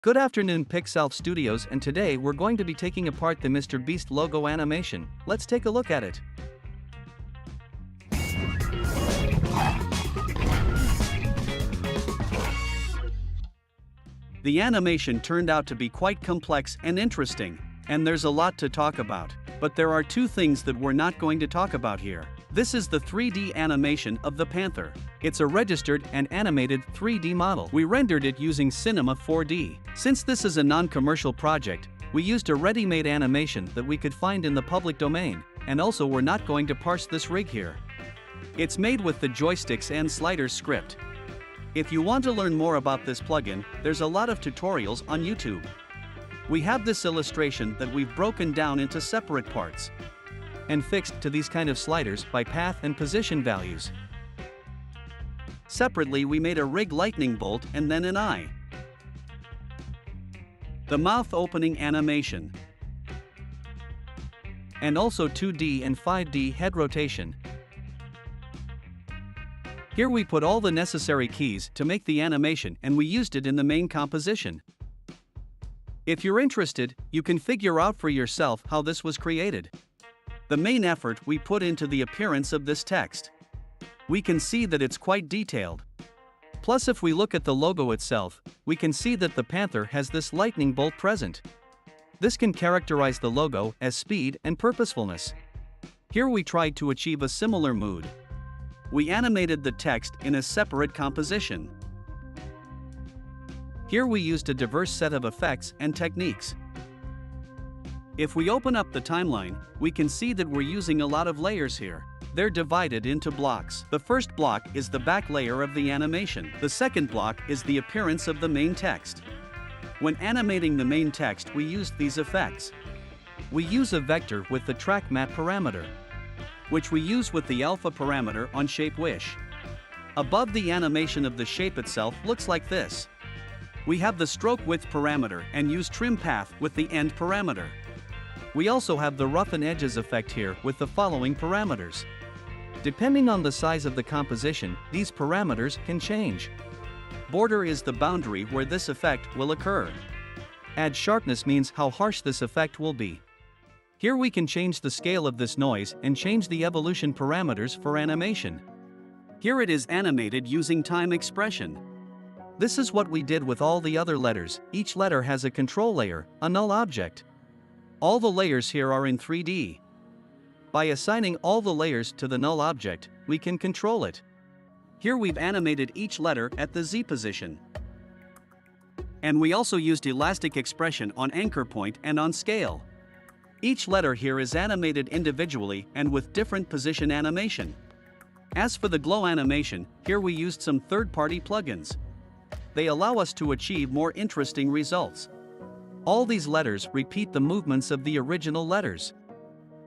Good afternoon, Pixelf Studios, and today we're going to be taking apart the MrBeast logo animation. Let's take a look at it. The animation turned out to be quite complex and interesting, and there's a lot to talk about. But there are two things that we're not going to talk about here. This is the 3D animation of the panther. It's a registered and animated 3D model. We rendered it using Cinema 4D. Since this is a non-commercial project, we used a ready-made animation that we could find in the public domain, and also we're not going to parse this rig here. It's made with the joysticks and sliders script. If you want to learn more about this plugin, there's a lot of tutorials on YouTube. We have this illustration that we've broken down into separate parts and fixed to these kind of sliders by path and position values. Separately, we made a rig lightning bolt and then an eye. The mouth opening animation. And also 2D and 5D head rotation. Here we put all the necessary keys to make the animation, and we used it in the main composition. If you're interested, you can figure out for yourself how this was created. The main effort we put into the appearance of this text. We can see that it's quite detailed. Plus, if we look at the logo itself, we can see that the panther has this lightning bolt present. This can characterize the logo as speed and purposefulness. Here we tried to achieve a similar mood. We animated the text in a separate composition. Here we used a diverse set of effects and techniques. If we open up the timeline, we can see that we're using a lot of layers here. They're divided into blocks. The first block is the back layer of the animation. The second block is the appearance of the main text. When animating the main text, we used these effects. We use a vector with the track matte parameter, which we use with the alpha parameter on shape wish. Above the animation of the shape itself looks like this. We have the stroke width parameter and use trim path with the end parameter. We also have the roughen edges effect here with the following parameters. Depending on the size of the composition, these parameters can change. Border is the boundary where this effect will occur. Add sharpness means how harsh this effect will be. Here we can change the scale of this noise and change the evolution parameters for animation. Here it is animated using time expression. This is what we did with all the other letters. Each letter has a control layer, a null object. All the layers here are in 3D. By assigning all the layers to the null object, we can control it. Here we've animated each letter at the Z position. And we also used elastic expression on anchor point and on scale. Each letter here is animated individually and with different position animation. As for the glow animation, here we used some third-party plugins. They allow us to achieve more interesting results. All these letters repeat the movements of the original letters.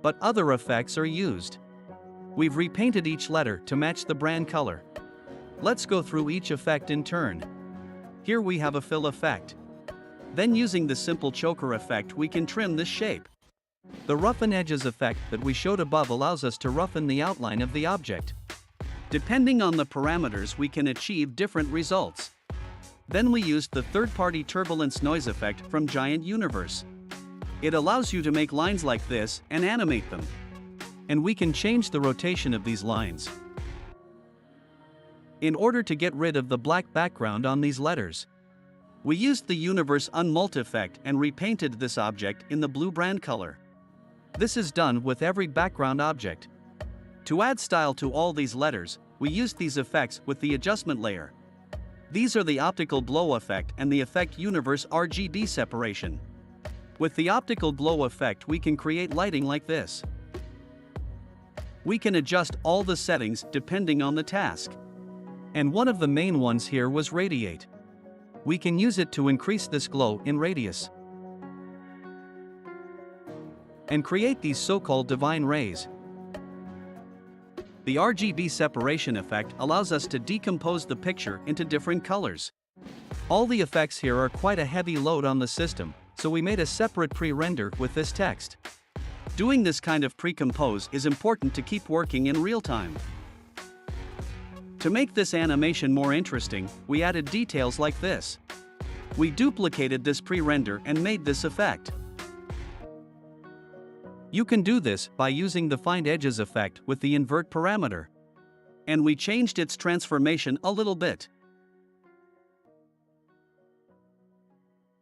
But other effects are used. We've repainted each letter to match the brand color. Let's go through each effect in turn. Here we have a fill effect. Then using the simple choker effect we can trim this shape. The roughen edges effect that we showed above allows us to roughen the outline of the object. Depending on the parameters we can achieve different results. Then we used the third-party turbulence noise effect from Giant Universe. It allows you to make lines like this and animate them. And we can change the rotation of these lines in order to get rid of the black background on these letters. We used the Universe Unmult effect and repainted this object in the blue brand color. This is done with every background object. To add style to all these letters, we used these effects with the adjustment layer. These are the optical glow effect and the effect universe RGB separation. With the optical glow effect we can create lighting like this. We can adjust all the settings depending on the task. And one of the main ones here was radiate. We can use it to increase this glow in radius. And create these so-called divine rays. The RGB separation effect allows us to decompose the picture into different colors. All the effects here are quite a heavy load on the system, so we made a separate pre-render with this text. Doing this kind of pre-compose is important to keep working in real time. To make this animation more interesting, we added details like this. We duplicated this pre-render and made this effect. You can do this by using the Find Edges effect with the invert parameter. And we changed its transformation a little bit.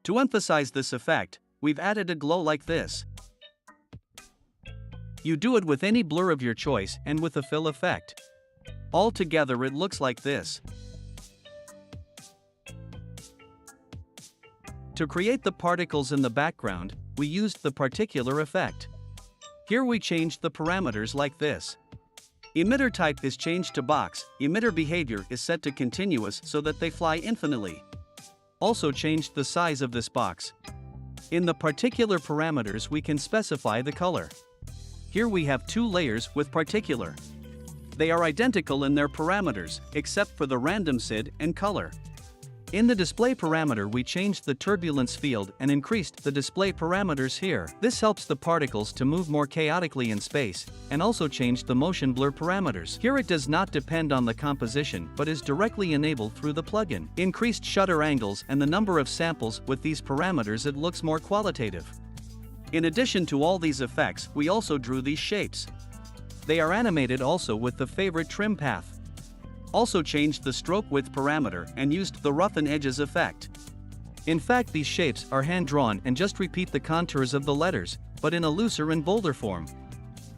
To emphasize this effect, we've added a glow like this. You do it with any blur of your choice and with a fill effect. Altogether it looks like this. To create the particles in the background, we used the particular effect. Here we changed the parameters like this. Emitter type is changed to box, emitter behavior is set to continuous so that they fly infinitely. Also changed the size of this box. In the particular parameters we can specify the color. Here we have two layers with particular. They are identical in their parameters, except for the random SID and color. In the display parameter we changed the turbulence field and increased the display parameters here. This helps the particles to move more chaotically in space, and also changed the motion blur parameters. Here it does not depend on the composition but is directly enabled through the plugin. Increased shutter angles and the number of samples with these parameters, it looks more qualitative. In addition to all these effects, we also drew these shapes. They are animated also with the favorite trim path. Also changed the stroke width parameter and used the roughen edges effect. In fact, these shapes are hand-drawn and just repeat the contours of the letters, but in a looser and bolder form.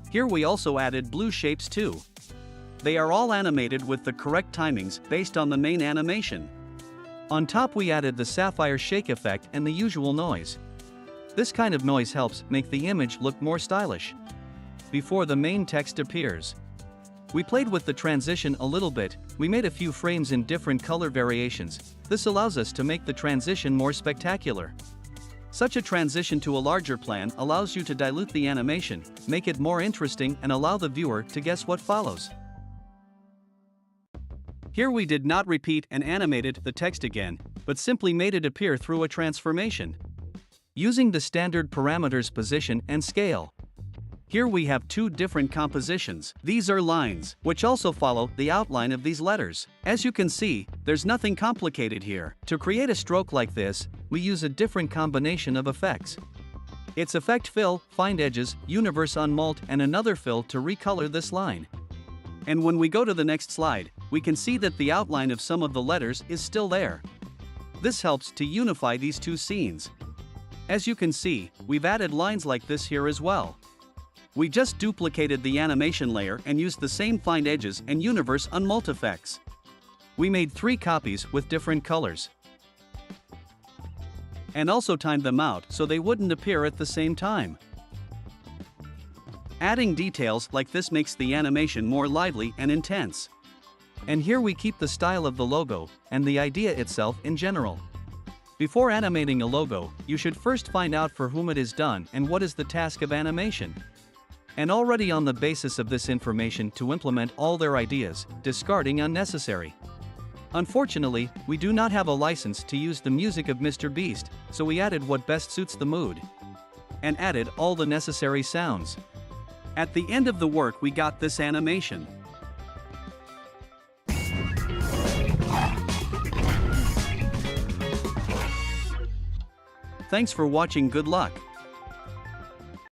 Here we also added blue shapes too. They are all animated with the correct timings based on the main animation. On top we added the sapphire shake effect and the usual noise. This kind of noise helps make the image look more stylish before the main text appears. We played with the transition a little bit, we made a few frames in different color variations. This allows us to make the transition more spectacular. Such a transition to a larger plan allows you to dilute the animation, make it more interesting and allow the viewer to guess what follows. Here we did not repeat and animated the text again, but simply made it appear through a transformation. Using the standard parameters position and scale. Here we have two different compositions. These are lines, which also follow the outline of these letters. As you can see, there's nothing complicated here. To create a stroke like this, we use a different combination of effects. It's effect fill, find edges, universe unmult and another fill to recolor this line. And when we go to the next slide, we can see that the outline of some of the letters is still there. This helps to unify these two scenes. As you can see, we've added lines like this here as well. We just duplicated the animation layer and used the same find edges and universe unmult effects. We made 3 copies with different colors. And also timed them out so they wouldn't appear at the same time. Adding details like this makes the animation more lively and intense. And here we keep the style of the logo and the idea itself in general. Before animating a logo, you should first find out for whom it is done and what is the task of animation. And already on the basis of this information to implement all their ideas, discarding unnecessary. Unfortunately, we do not have a license to use the music of MrBeast, so we added what best suits the mood. And added all the necessary sounds. At the end of the work we got this animation. Thanks for watching, good luck.